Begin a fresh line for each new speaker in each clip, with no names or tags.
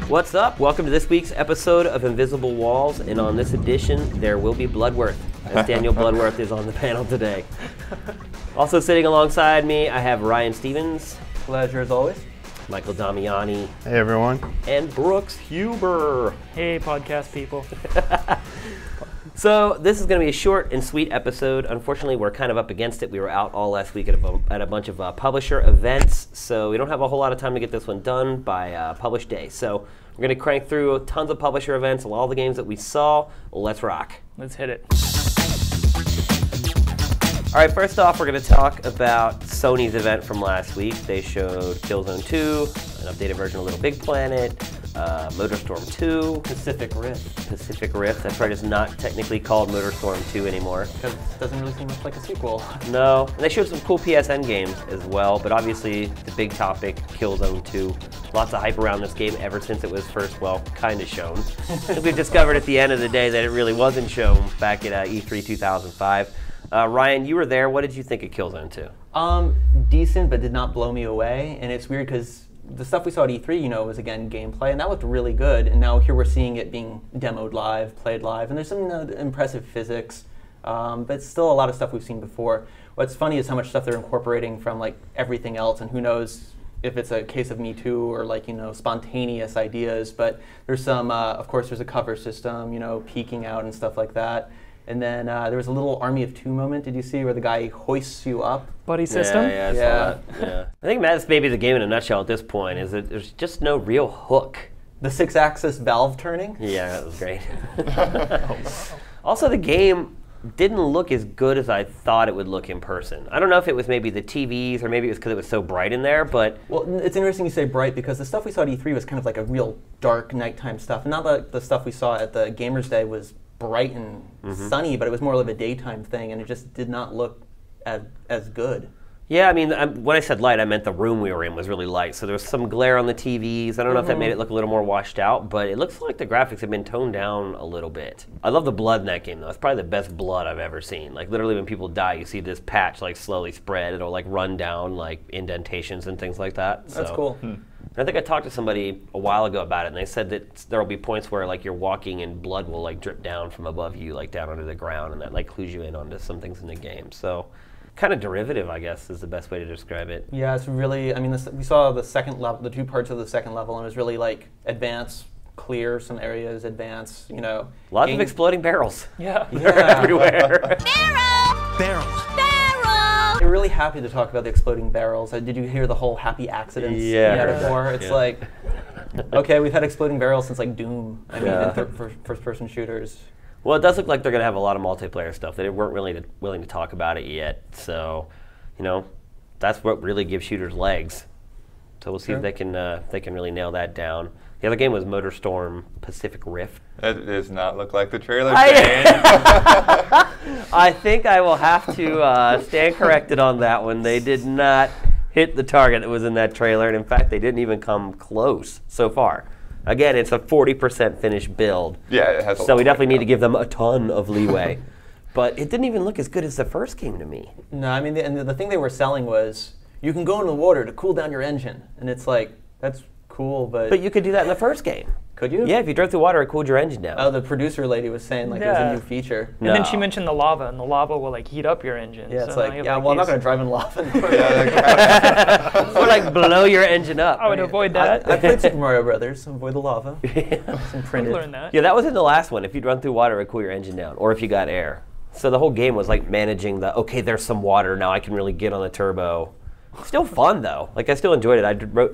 What's up? Welcome to this week's episode of Invisible Walls, and on this edition, there will be Bloodworth, as Daniel Bloodworth is on the panel today. Also sitting alongside me, I have Ryan Stevens.
Pleasure as always.
Michael Damiani.
Hey everyone.
And Brooks Huber.
Hey podcast people.
So this is going to be a short and sweet episode. Unfortunately, we're kind of up against it. We were out all last week at a bunch of publisher events, so we don't have a whole lot of time to get this one done by publish day. So we're going to crank through tons of publisher events, all the games that we saw. Let's rock.
Let's hit it.
All right, first off, we're going to talk about Sony's event from last week. They showed Killzone 2, an updated version of Little Big Planet, MotorStorm 2.
Pacific Rift.
Pacific Rift. That's right, it's not technically called MotorStorm 2 anymore.
Because it doesn't really seem much like a sequel.
No, and they showed some cool PSN games as well, but obviously the big topic, Killzone 2. Lots of hype around this game ever since it was first, well, kind of shown. We've discovered at the end of the day that it really wasn't shown back at E3 2005. Ryan, you were there. What did you think of Killzone 2?
Decent, but did not blow me away. And it's weird because the stuff we saw at E3, you know, was again gameplay, and that looked really good. And now here we're seeing it being demoed live, played live, and there's some impressive physics, but it's still a lot of stuff we've seen before. What's funny is how much stuff they're incorporating from like everything else, and who knows if it's a case of Me Too or like, you know, spontaneous ideas. But there's some, of course, there's a cover system, you know, peeking out and stuff like that. And then there was a little Army of Two moment, did you see, where the guy hoists you up?
Buddy system?
Yeah, I saw that. Yeah. I think that's maybe the game in a nutshell at this point, is that there's just no real hook.
The 6-axis valve turning?
Yeah, that was great. Also, the game didn't look as good as I thought it would look in person. I don't know if it was maybe the TVs or maybe it was because it was so bright in there, but...
Well, it's interesting you say bright because the stuff we saw at E3 was kind of like a real dark nighttime stuff. And not that the stuff we saw at the Gamers Day was bright and sunny, but it was more of a daytime thing, and it just did not look as good.
Yeah, I mean, when I said light, I meant the room we were in was really light, so there was some glare on the TVs. I don't know if that made it look a little more washed out, but it looks like the graphics have been toned down a little bit. I love the blood in that game, though. It's probably the best blood I've ever seen. Like, literally when people die, you see this patch, like, slowly spread. It'll, like, run down, like, indentations and things like that.
That's cool.
I think I talked to somebody a while ago about it, and they said that there will be points where like you're walking and blood will like drip down from above you, like down onto the ground, and that like clues you in onto some things in the game. So, kind of derivative, I guess, is the best way to describe it.
Yeah, it's really. I mean, we saw the second level, the two parts of the second level, and it was really like advance, clear some areas, advance. You know,
lots of exploding barrels.
Yeah,
they're everywhere.
Barrel.
You're really happy to talk about the exploding barrels. Did you hear the whole happy accidents metaphor? It's like, okay, we've had exploding barrels since like Doom. I mean, in first-person shooters.
Well, it does look like they're going to have a lot of multiplayer stuff. They weren't really willing to talk about it yet. So, you know, that's what really gives shooters legs. So we'll see if they can really nail that down. The other game was MotorStorm Pacific Rift.
That does not look like the trailer.
I think I will have to stand corrected on that one. They did not hit the target that was in that trailer, and in fact, they didn't even come close so far. Again, it's a 40% finished build.
Yeah, it has.
So we definitely need to give them a ton of leeway. But it didn't even look as good as the first game to me.
No, I mean, the thing they were selling was you can go in the water to cool down your engine, and it's like that's cool, but
you could do that in the first game.
Could you?
Yeah, if you drove through water, it cooled your engine down.
Oh, the producer lady was saying like it was a new feature.
And then she mentioned the lava, and the lava will like heat up your engine.
Yeah, so it's like, well, I'm not going to drive in lava.
Or like blow your engine up.
I would avoid that.
I played Super Mario Brothers, avoid the lava.
Learned that.
Yeah, that was in the last one. If you'd run through water, it would cool your engine down, or if you got air. So the whole game was like managing okay, there's some water, now I can really get on the turbo. Still fun though. Like I still enjoyed it.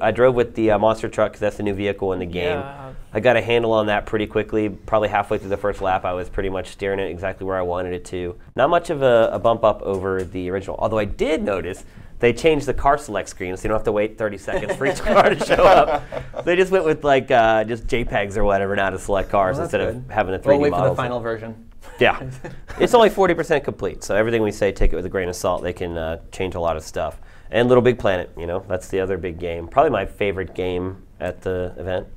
I drove with the monster truck because that's the new vehicle in the game.
Yeah.
I got a handle on that pretty quickly. Probably halfway through the first lap, I was pretty much steering it exactly where I wanted it to. Not much of a bump up over the original. Although I did notice they changed the car select screen, so you don't have to wait 30 seconds for each car to show up. They just went with like just JPEGs or whatever now to select cars instead of having the 3D models.
We'll wait for the final version.
Yeah, it's only 40% complete, so everything we say, take it with a grain of salt. They can change a lot of stuff. And Little Big Planet, you know, that's the other big game. Probably my favorite game at the event.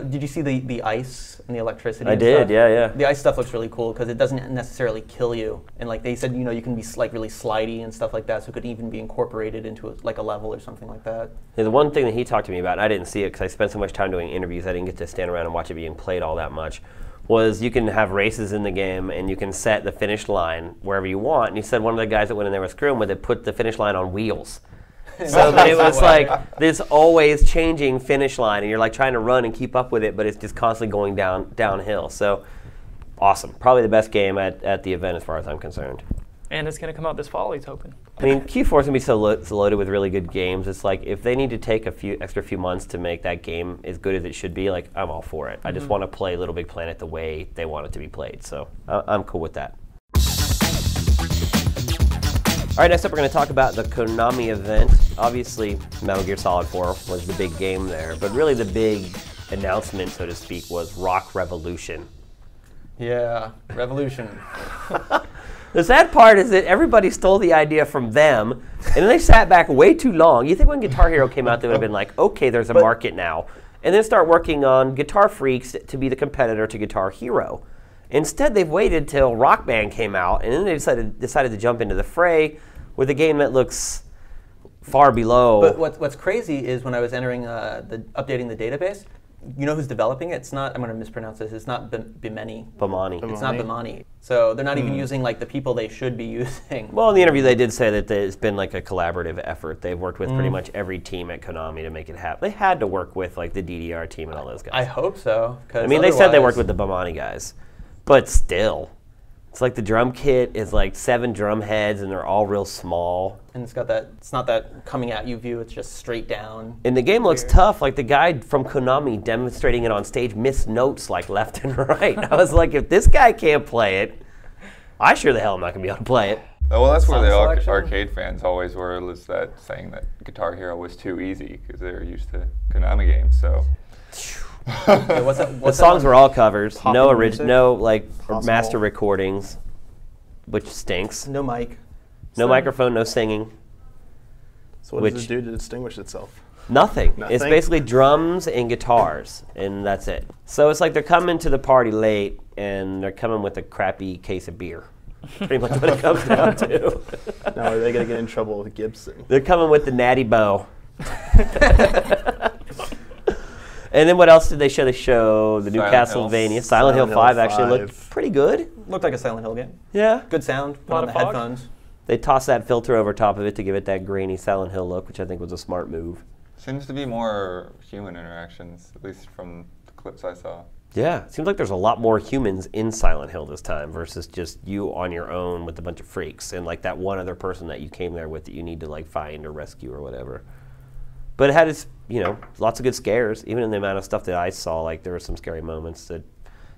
Did you see the ice and the electricity?
I
and
did,
stuff?
yeah.
The ice stuff looks really cool because it doesn't necessarily kill you. And like they said, you can be like really slidey and stuff like that, so it could even be incorporated into like a level or something like that.
Yeah, the one thing that he talked to me about, and I didn't see it because I spent so much time doing interviews, I didn't get to stand around and watch it being played all that much, was you can have races in the game and you can set the finish line wherever you want. And he said one of the guys that went in there was screwing with it, put the finish line on wheels. So that it was like this always changing finish line, and you're like trying to run and keep up with it, but it's just constantly going downhill. So awesome. Probably the best game at the event as far as I'm concerned.
And it's going to come out this fall, he's hoping.
I mean, Q4 is going to be so loaded with really good games. It's like if they need to take a few months to make that game as good as it should be, like I'm all for it. I just want to play Little Big Planet the way they want it to be played. So I'm cool with that. All right, next up we're going to talk about the Konami event. Obviously, Metal Gear Solid 4 was the big game there, but really the big announcement, so to speak, was Rock Revolution.
Yeah, Revolution.
The sad part is that everybody stole the idea from them, and then they sat back way too long. You think when Guitar Hero came out, they would have been like, okay, there's a market now, and then start working on Guitar Freaks to be the competitor to Guitar Hero. Instead, they've waited till Rock Band came out, and then they decided to jump into the fray with a game that looks far below.
But what's crazy is when I was entering updating the database, you know who's developing it? It's not, I'm going to mispronounce this, it's not Bimani.
Bimani.
It's not Bimani. So they're not even using like the people they should be using.
Well, in the interview they did say that it's been like a collaborative effort. They've worked with pretty much every team at Konami to make it happen. They had to work with like the DDR team and all those guys.
I hope so.
I mean, they said they worked with the Bimani guys, but still. It's like the drum kit is like 7 drum heads and they're all real small.
And it's got that, it's not that coming at you view, it's just straight down.
And the game looks tough. Like the guy from Konami demonstrating it on stage missed notes like left and right. I was like, if this guy can't play it, I sure the hell am not going to be able to play it.
Oh, well, that's where the
Selection?
arcade fans always were, was that saying that Guitar Hero was too easy because they were used to Konami games, so.
Yeah, what's
The songs were all covers, no
Popping
original,
music?
no like
Possible.
master recordings, which stinks.
No mic.
No microphone, no singing.
So what does it do to distinguish itself?
Nothing. It's
Nothing?
basically drums and guitars, and that's it. So it's like they're coming to the party late, and they're coming with a crappy case of beer. Pretty much what it comes down to.
Now, are they going to get in trouble with Gibson?
They're coming with the Natty Bow. And then what else did they show? They show the new
Silent Hill.
Castlevania. Silent Hill 5 actually
5.
looked pretty good.
Looked like a Silent Hill game.
Yeah.
Good sound. Put
Lot
on
of
the
fog?
headphones.
They tossed that filter over top of it to give it that grainy Silent Hill look, which I think was a smart move.
Seems to be more human interactions, at least from the clips I saw.
Yeah, it seems like there's a lot more humans in Silent Hill this time versus just you on your own with a bunch of freaks and like that one other person that you came there with that you need to like find or rescue or whatever. But it had its, lots of good scares. Even in the amount of stuff that I saw, like there were some scary moments. The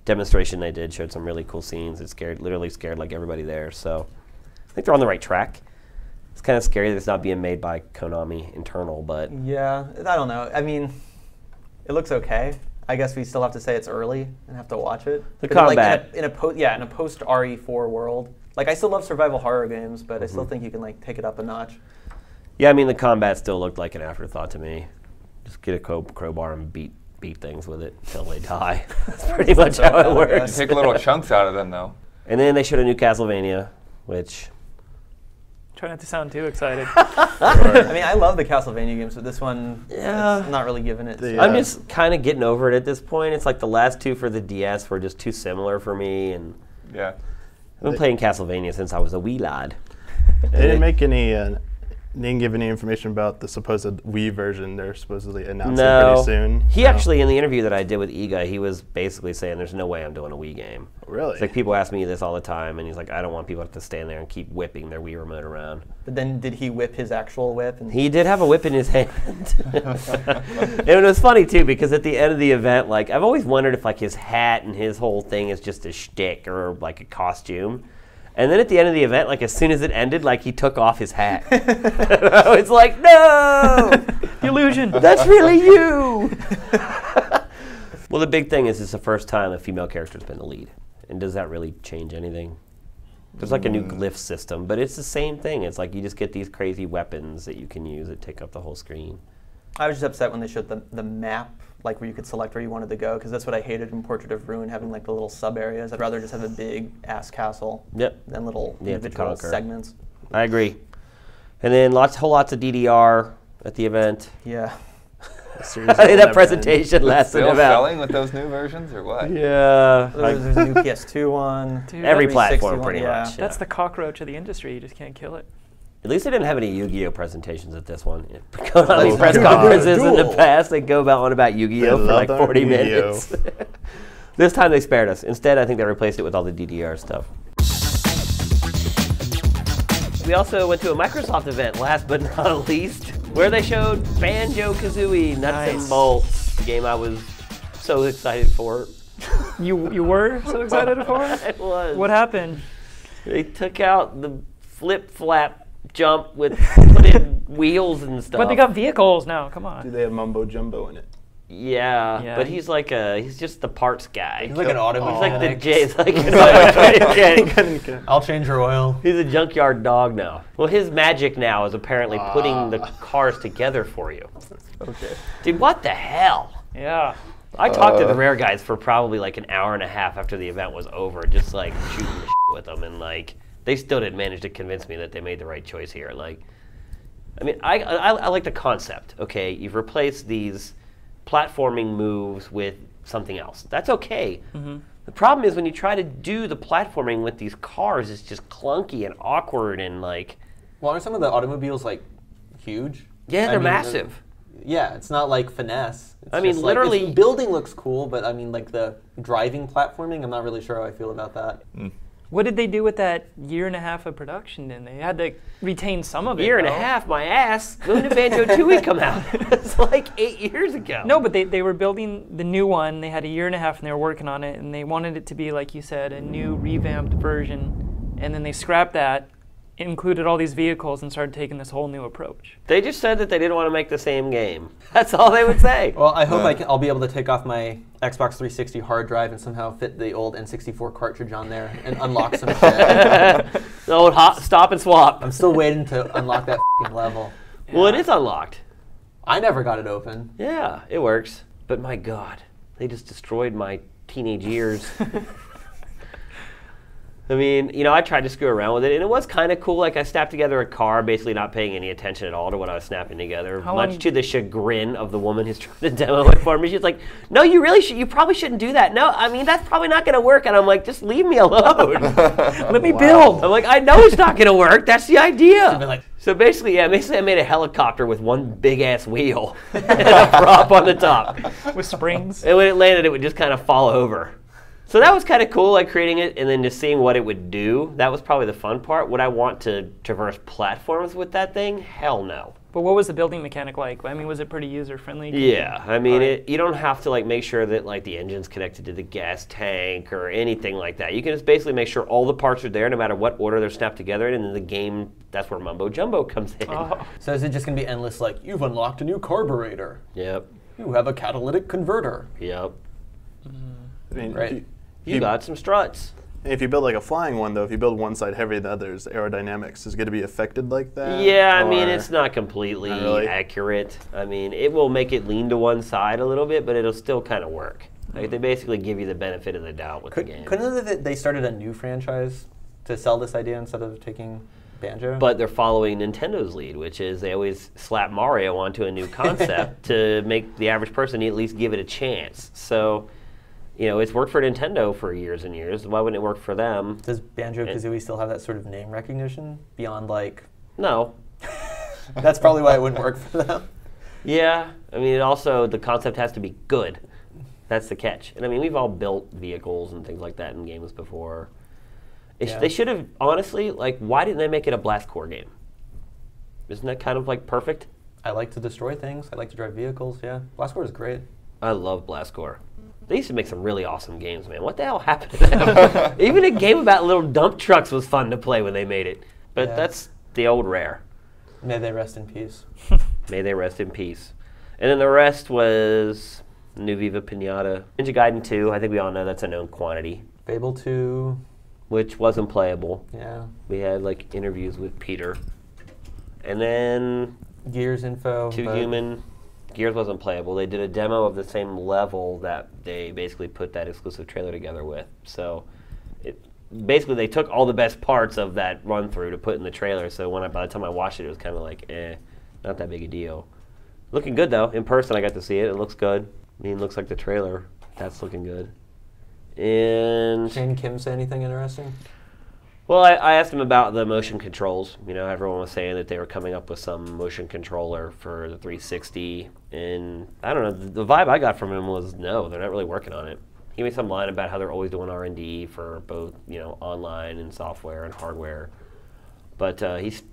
demonstration they did showed some really cool scenes. It literally scared like everybody there. So I think they're on the right track. It's kind of scary that it's not being made by Konami internal, but
Yeah, I don't know. I mean, it looks okay. I guess we still have to say it's early and have to watch it.
The
'Cause, like,
combat.
in a post RE4 world. Like I still love survival horror games, but I still think you can like take it up a notch.
yeah, I mean the combat still looked like an afterthought to me. Just get a crowbar and beat beat things with it until they die. That's pretty much how it
You
works.
take little chunks out of them, though.
And then they showed a new Castlevania, which
Try not to sound too excited.
I mean, I love the Castlevania games, but this one,
Yeah.
it's not really giving it.
The,
I'm just kind of getting over it at this point. It's like the last two for the DS were just too similar for me, and
Yeah.
I've been playing Castlevania since I was a wee lad.
They didn't make any. They didn't give any information about the supposed Wii version. They're supposedly announcing pretty soon.
He
No.
actually, in the interview that I did with Iga, he was basically saying there's no way I'm doing a Wii game.
Really?
It's like people ask me this all the time, and he's like, I don't want people to have to stand there and keep whipping their Wii remote around.
But then, did he whip his actual whip? And
He did have a whip in his hand. And it was funny, too, because at the end of the event, like, I've always wondered if, like, his hat and his whole thing is just a shtick or, like, a costume. And then at the end of the event, like, as soon as it ended, like, he took off his hat. It's like, no!
The illusion.
That's really you! Well, the big thing is it's the first time a female character's been the lead. And does that really change anything? There's like a new glyph system, but it's the same thing. It's like you just get these crazy weapons that you can use that take up the whole screen.
I was just upset when they showed the map, like where you could select where you wanted to go, because that's what I hated in Portrait of Ruin, having like the little sub areas. I'd rather just have a big ass castle than little individual segments.
I agree. And then whole lots of DDR at the event.
Yeah.
I think that presentation lasted
Still
about.
selling with those new versions or what?
Yeah.
There's a new PS2 one.
Dude,
Every
360
platform,
one,
pretty
yeah.
much.
That's the cockroach of the industry. You just can't kill it.
At least they didn't have any Yu-Gi-Oh presentations at this one. Konami press conferences in the past, they go on about Yu-Gi-Oh for like 40 minutes. This time they spared us. Instead, I think they replaced it with all the DDR stuff. We also went to a Microsoft event, last but not least, where they showed BanjoKazooie Nuts and Bolts, the game I was so excited for.
You were so excited for it?
I was.
What happened?
They took out the flip-flap jump with put in wheels and stuff.
But they got vehicles now. Come
Do
on.
they have Mumbo Jumbo in it?
Yeah, but he's like he's just the parts guy.
He's like an auto
He's like the
mechanic.
Jay's like an
I'll change your oil.
He's a junkyard dog now. Well, his magic now is apparently putting the cars together for you.
Okay.
Dude, what the hell?
Yeah.
I talked to the Rare guys for probably like an hour and a half after the event was over, just like shooting the shit with them, and like they still didn't manage to convince me that they made the right choice here. Like, I mean, I like the concept. Okay, you've replaced these platforming moves with something else. That's okay.
Mm-hmm.
The problem is when you try to do the platforming with these cars, it's just clunky and awkward and like.
Well, aren't some of the automobiles like huge?
Yeah,
I
they're
mean,
massive.
Yeah, it's not like finesse. It's
I mean,
just like,
literally-
the building looks cool, but I mean, like the driving platforming, I'm not really sure how I feel about that.
What did they do with that year and a half of production then? They had to retain some of it.
Year and a
though.
half, my ass. When did BanjoKazooie come out? It's like 8 years ago.
No, but they were building the new one. They had a year and a half and they were working on it, and they wanted it to be, like you said, a new revamped version. And then they scrapped that, included all these vehicles, and started taking this whole new approach.
They just said that they didn't want to make the same game. That's all they would say.
Well, I hope I'll be able to take off my Xbox 360 hard drive and somehow fit the old N64 cartridge on there and unlock some shit.
The old stop and swap.
I'm still waiting to unlock that f***ing level.
Well, it is unlocked.
I never got it open.
Yeah, it works. But my God, they just destroyed my teenage years. I mean, you know, I tried to screw around with it, and it was kind of cool. Like, I snapped together a car, basically not paying any attention at all to what I was snapping together, much to the chagrin of the woman who's trying to demo it for me. She's like, no, you probably shouldn't do that. No, I mean, that's probably not going to work. And I'm like, just leave me alone. Let me build. I'm like, I know it's not going to work. That's the idea.
Like,
So basically, I made a helicopter with one big-ass wheel and a prop on the top.
With springs.
And when it landed, it would just kind of fall over. So that was kind of cool, like creating it and then just seeing what it would do. That was probably the fun part. Would I want to traverse platforms with that thing? Hell no.
But what was the building mechanic like? I mean, was it pretty user-friendly?
Yeah, I mean, you don't have to like make sure that like the engine's connected to the gas tank or anything like that. You can just basically make sure all the parts are there, no matter what order they're snapped together in, and then the game, that's where Mumbo Jumbo comes in.
Oh.
so is it just going to be endless, like, you've unlocked a new carburetor.
Yep,
You have a catalytic converter.
yep.
I mean,
Right.
You got some struts.
if you build like a flying one, though, if you build one side heavy, the other's aerodynamics is going to be affected like that?
Yeah, I mean,
Or-
it's not completely
Not really?
accurate. I mean, it will make it lean to one side a little bit, but it'll still kind of work. Like, they basically give you the benefit of the doubt with the game.
Couldn't they started a new franchise to sell this idea instead of taking Banjo?
But they're following Nintendo's lead, which is they always slap Mario onto a new concept to make the average person at least give it a chance. So, you know, it's worked for Nintendo for years and years. Why wouldn't it work for them?
Does BanjoKazooie still have that sort of name recognition beyond, like...
No.
That's probably why it wouldn't work for them.
Yeah, I mean, it also, the concept has to be good. That's the catch. And I mean, we've all built vehicles and things like that in games before.
Yeah.
They should have, honestly, like, why didn't they make it a Blast Core game? Isn't that kind of, like, perfect?
I like to destroy things. I like to drive vehicles, yeah. Blast Core is great.
I love Blast Core. They used to make some really awesome games, man. What the hell happened to them? Even a game about little dump trucks was fun to play when they made it. But
Yeah.
that's the old Rare.
May they rest in peace.
May they rest in peace. And then the rest was New Viva Pinata. Ninja Gaiden 2, I think we all know that's a known quantity,
Fable 2,
which wasn't playable.
yeah.
We had, like, interviews with Peter. And then
Gears info.
Two
but
Human. Gears wasn't playable. They did a demo of the same level that they basically put that exclusive trailer together with. So, basically they took all the best parts of that run through to put in the trailer. So by the time I watched it, it was kind of like, not that big a deal. Looking good though. In person, I got to see it. It looks good. I mean, it looks like the trailer. That's looking good. And
Shane Kim say anything interesting?
well, I asked him about the motion controls. You know, everyone was saying that they were coming up with some motion controller for the 360, and I don't know. The vibe I got from him was no, they're not really working on it. He made some line about how they're always doing R&D for both, you know, online and software and hardware. But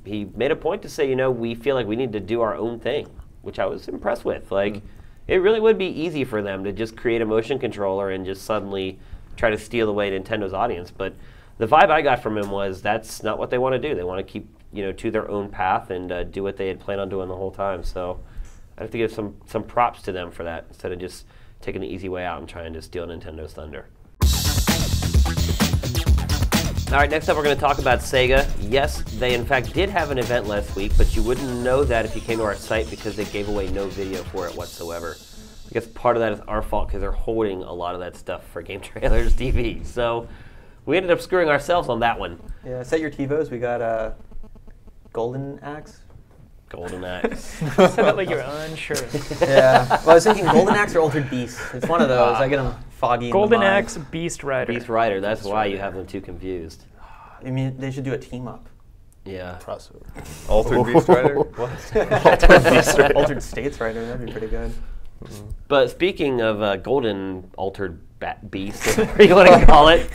he made a point to say, you know, we feel like we need to do our own thing, which I was impressed with. Like, it really would be easy for them to just create a motion controller and just suddenly try to steal away Nintendo's audience. But the vibe I got from him was that's not what they want to do. They want to keep, you know, to their own path and do what they had planned on doing the whole time. So I have to give some props to them for that instead of just taking the easy way out and trying to steal Nintendo's thunder. All right, next up we're going to talk about Sega. Yes, they in fact did have an event last week, but you wouldn't know that if you came to our site because they gave away no video for it whatsoever. I guess part of that is our fault because they're holding a lot of that stuff for Game Trailers TV. So we ended up screwing ourselves on that one.
Yeah, set your TiVos. We got a Golden Axe.
Golden Axe.
Said that like you're unsure.
Yeah. Well, I was thinking Golden Axe or Altered Beast. It's one of those. I get them foggy.
Golden
in the mind.
Axe, Beast Rider.
Beast Rider, that's why you have them too confused.
I mean, they should do a team up.
Yeah.
Crossover.
Altered Beast Rider? What?
Altered States Rider. That'd be pretty good.
But speaking of Golden Altered Beast, whatever you want to call it,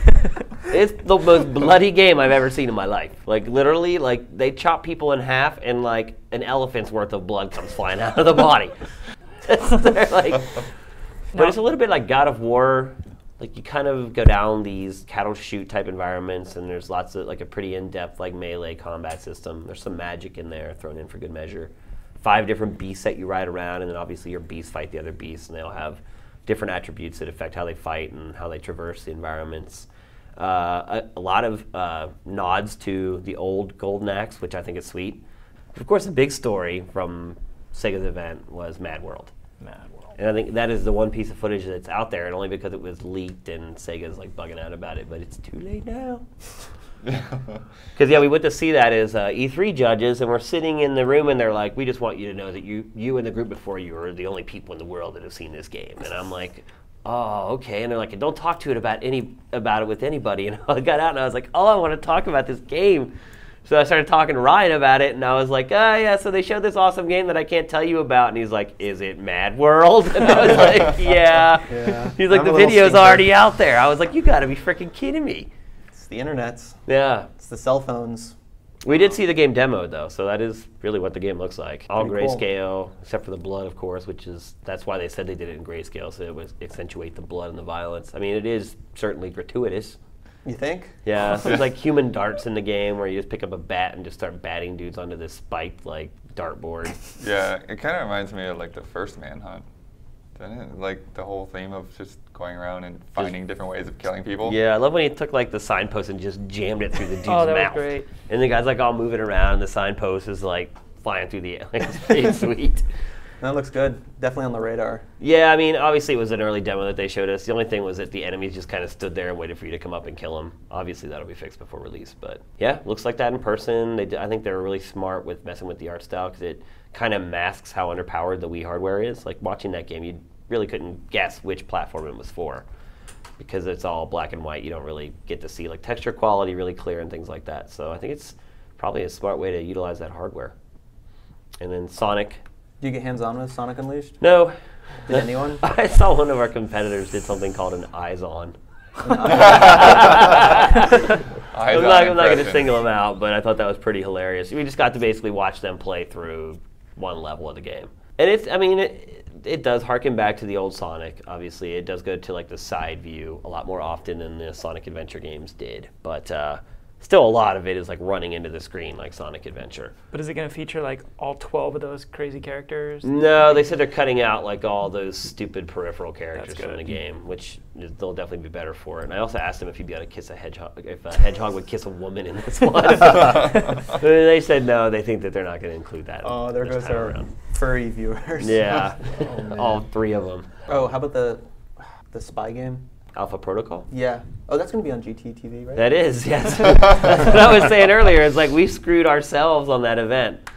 it's the most bloody game I've ever seen in my life. Like, literally, like, they chop people in half and, like, an elephant's worth of blood comes flying out of the body. They're like, but it's a little bit like God of War. Like, you kind of go down these cattle shoot type environments, and there's lots of, like, a pretty in-depth, like, melee combat system. There's some magic in there thrown in for good measure. 5 different beasts that you ride around, and then obviously your beasts fight the other beasts, and they all have different attributes that affect how they fight and how they traverse the environments. A lot of nods to the old Golden Axe, which I think is sweet. Of course, the big story from Sega's event was Mad World. And I think that is the one piece of footage that's out there, and only because it was leaked and Sega's like bugging out about it, but it's too late now. Because yeah, we went to see that as E3 judges, and we're sitting in the room, and they're like, "We just want you to know that you and the group before you are the only people in the world that have seen this game." And I'm like, "Oh, okay." And they're like, "Don't talk to it about it with anybody." And I got out, and I was like, "Oh, I want to talk about this game." So I started talking to Ryan about it, and I was like, "Oh yeah, so they showed this awesome game that I can't tell you about." And he's like, "Is it Mad World?" And I was like, "Yeah." He's like, "The video's already out there." I was like, "You got to be freaking kidding me."
It's the internets.
Yeah.
It's the cell phones.
We did see the game demoed though, so that is really what the game looks like. All
Pretty cool.
grayscale, except for the blood, of course, that's why they said they did it in grayscale, so it would accentuate the blood and the violence. I mean, it is certainly gratuitous.
You think?
Yeah, there's like human darts in the game where you just pick up a bat and just start batting dudes onto this spiked like dartboard.
Yeah, it kind of reminds me of like the first Manhunt. Doesn't it? Like the whole theme of just going around and finding different ways of killing people.
Yeah, I love when he took like the signpost and just jammed it through the dude's
Oh, that was
mouth.
great.
And the guy's like all moving around, and the signpost is like flying through the air. Like, it's pretty sweet.
That looks good. Definitely on the radar.
Yeah, I mean, obviously it was an early demo that they showed us. The only thing was that the enemies just kind of stood there and waited for you to come up and kill them. Obviously that'll be fixed before release, but yeah, looks like that in person. I think they were really smart with messing with the art style because it kind of masks how underpowered the Wii hardware is. Like watching that game, you really couldn't guess which platform it was for because it's all black and white. You don't really get to see like texture quality really clear and things like that. So I think it's probably a smart way to utilize that hardware. And then Sonic.
Do you get hands-on with Sonic Unleashed?
No.
Did anyone?
I saw one of our competitors did something called an eyes on. I'm not going to single them out, but I thought that was pretty hilarious. We just got to basically watch them play through one level of the game. And it does harken back to the old Sonic. Obviously, it does go to like the side view a lot more often than the Sonic Adventure games did. But still, a lot of it is like running into the screen like Sonic Adventure.
But is it going to feature like all 12 of those crazy characters?
No, they said they're cutting out like all those stupid peripheral characters from the game, which they'll definitely be better for it. And I also asked them if he'd be able to kiss a hedgehog, if a hedgehog would kiss a woman in this one. They said no, they think that they're not going to include that.
Oh, there goes our furry viewers.
Yeah,
man.
all 3 of them.
Oh, how about the spy game?
Alpha Protocol?
Yeah. Oh, that's going to be on GTTV, right?
That is, yes. That's what I was saying earlier. It's like we screwed ourselves on that event.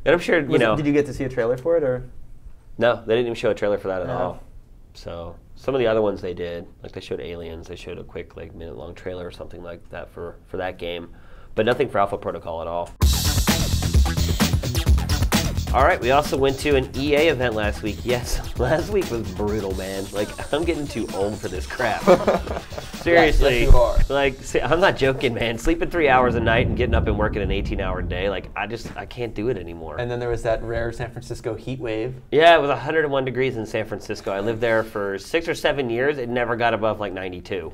And I'm sure,
Did you get to see a trailer for it, or?
No, they didn't even show a trailer for that at
No.
all. So some of the other ones they did, like they showed Aliens, they showed a quick like minute-long trailer or something like that for that game, but nothing for Alpha Protocol at all. All right, we also went to an EA event last week. Yes, last week was brutal, man. Like, I'm getting too old for this crap. Seriously.
Yes, you are.
Like, I'm not joking, man. Sleeping 3 hours a night and getting up and working an 18-hour day, like, I can't do it anymore.
And then there was that rare San Francisco heat wave.
Yeah, it was 101 degrees in San Francisco. I lived there for 6 or 7 years. It never got above like 92.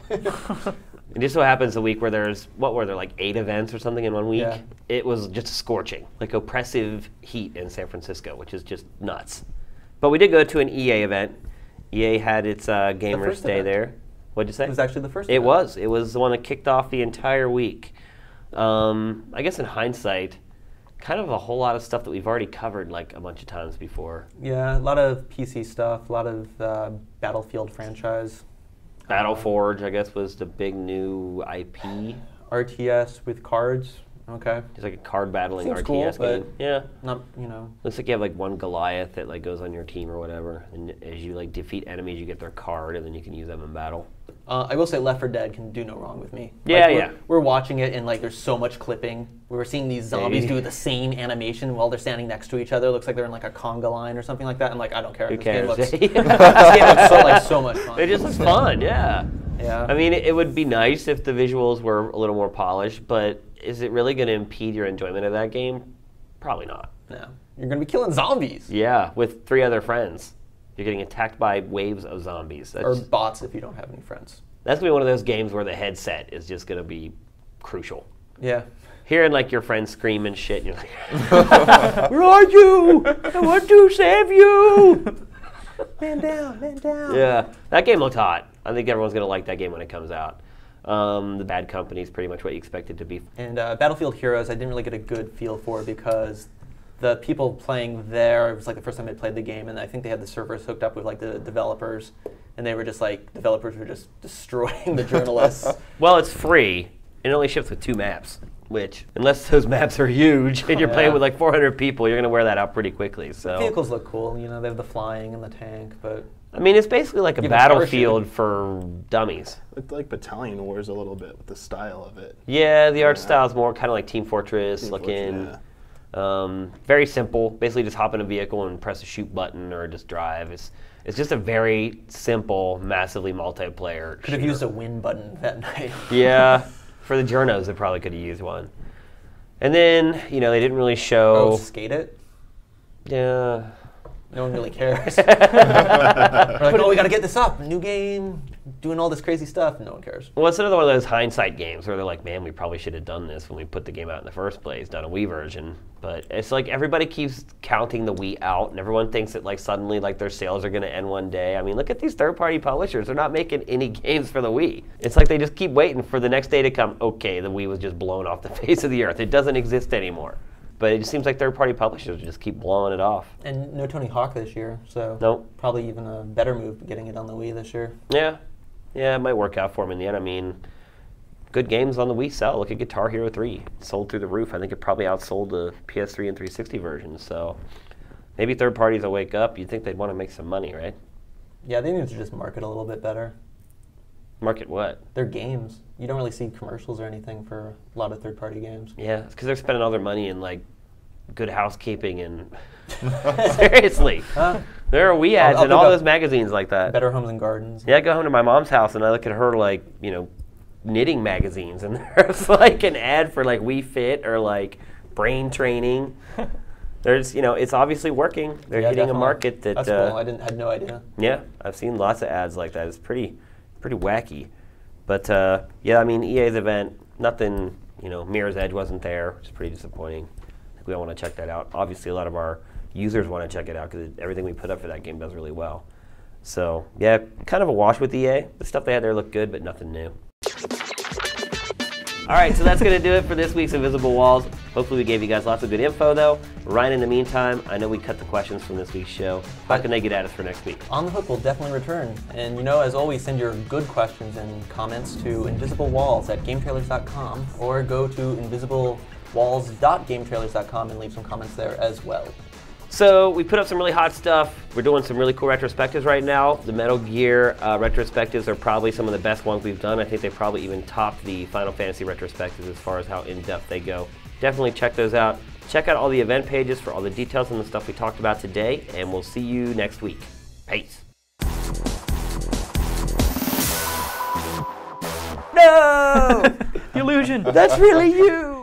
It just so happens a week where there's, what were there, like 8 events or something in one week?
Yeah.
It was just scorching, like oppressive heat in San Francisco, which is just nuts. But we did go to an EA event. EA had its Gamers
first
Day
event.
there. What'd you say?
It was actually the first
It
event.
was. It was the one that kicked off the entire week. I guess in hindsight, kind of a whole lot of stuff that we've already covered like a bunch of times before.
Yeah, a lot of PC stuff, a lot of Battlefield franchise.
Battleforge, I guess, was the big new IP.
RTS with cards. Okay.
It's like a card battling
Seems
RTS
cool,
game.
but-
Yeah.
Not,
Looks like you have like one Goliath that like goes on your team or whatever, and as you like defeat enemies, you get their card, and then you can use them in battle.
I will say Left 4 Dead can do no wrong with me.
Yeah,
Like,
yeah.
We're watching it and like there's so much clipping. We were seeing these zombies do the same animation while they're standing next to each other. It looks like they're in like a conga line or something like that. I'm like, I don't care.
Who
This game
cares?
looks, this game looks so much fun.
It just looks fun, yeah.
Yeah.
I mean, it would be nice if the visuals were a little more polished, but is it really going to impede your enjoyment of that game? Probably not.
No. You're gonna be killing zombies.
Yeah, with 3 other friends. You're getting attacked by waves of zombies.
Or bots if you don't have any friends.
That's going to be one of those games where the headset is just going to be crucial.
Yeah.
Hearing like your friends scream and shit, and you're like, where are you? I want to save you.
Man down, man down.
Yeah, that game looked hot. I think everyone's going to like that game when it comes out. The Bad Company is pretty much what you expect it to be.
And Battlefield Heroes, I didn't really get a good feel for because the people playing there, it was like the first time I played the game, and I think they had the servers hooked up with like the developers, and they were just like, developers were just destroying the journalists.
Well, it's free. It only ships with 2 maps, which, unless those maps are huge and you're playing with like 400 people, you're going to wear that out pretty quickly. So
Vehicles look cool, they have the flying and the tank, but
I mean, it's basically like a
You have a
Battlefield for dummies.
Looked like Battalion Wars a little bit with the style of it.
Yeah, the art
Yeah.
style is more kind of like Team Fortress
Team
looking.
Fortress,
Very simple. Basically, just hop in a vehicle and press a shoot button or just drive. It's just a very simple, massively multiplayer.
could have
shooter.
used a win button that night.
Yeah, for the journos, they probably could have used one. And then, they didn't really
Oh,
show.
skate it?
Yeah.
No one really cares. We're like, oh, we got to get this up. New game, doing all this crazy stuff. No one cares.
Well, it's another one of those hindsight games where they're like, man, we probably should have done this when we put the game out in the first place, done a Wii version. But it's like everybody keeps counting the Wii out, and everyone thinks that like suddenly like their sales are going to end one day. I mean, look at these third-party publishers. They're not making any games for the Wii. It's like they just keep waiting for the next day to come. Okay, the Wii was just blown off the face of the earth. It doesn't exist anymore. But it just seems like third-party publishers just keep blowing it off.
And no Tony Hawk this year, so
Nope.
probably even a better move getting it on the Wii this year.
Yeah, it might work out for him in the end. I mean, good games on the Wii sell. Look at Guitar Hero 3. It sold through the roof. I think it probably outsold the PS3 and 360 versions. So maybe third parties will wake up. You'd think they'd want to make some money, right?
Yeah, they need to just market a little bit better.
Market what?
They're games. You don't really see commercials or anything for a lot of third-party games.
Yeah, it's because they're spending all their money in like Good Housekeeping and seriously, there are Wii ads
I'll
in all
pick up
those magazines like that.
Better Homes and Gardens.
Yeah, I go home to my mom's house and I look at her like knitting magazines, and there's like an ad for like Wii Fit or like brain training. There's it's obviously working. They're
Yeah,
hitting
definitely.
a market that
That's cool. I had no idea.
yeah, I've seen lots of ads like that. It's pretty wacky. But yeah, I mean EA's event, nothing, Mirror's Edge wasn't there, which is pretty disappointing. I think we all want to check that out. Obviously a lot of our users want to check it out because everything we put up for that game does really well. So yeah, kind of a wash with EA. The stuff they had there looked good, but nothing new. All right, so that's going to do it for this week's Invisible Walls. Hopefully we gave you guys lots of good info, though. Ryan, in the meantime, I know we cut the questions from this week's show. How can they get at us for next week?
On the Hook will definitely return. And as always, send your good questions and comments to invisiblewalls@gametrailers.com or go to invisiblewalls.gametrailers.com and leave some comments there as well.
So we put up some really hot stuff. We're doing some really cool retrospectives right now. The Metal Gear retrospectives are probably some of the best ones we've done. I think they probably even top the Final Fantasy retrospectives as far as how in-depth they go. Definitely check those out. Check out all the event pages for all the details and the stuff we talked about today, and we'll see you next week. Peace. No!
Illusion.
That's really you!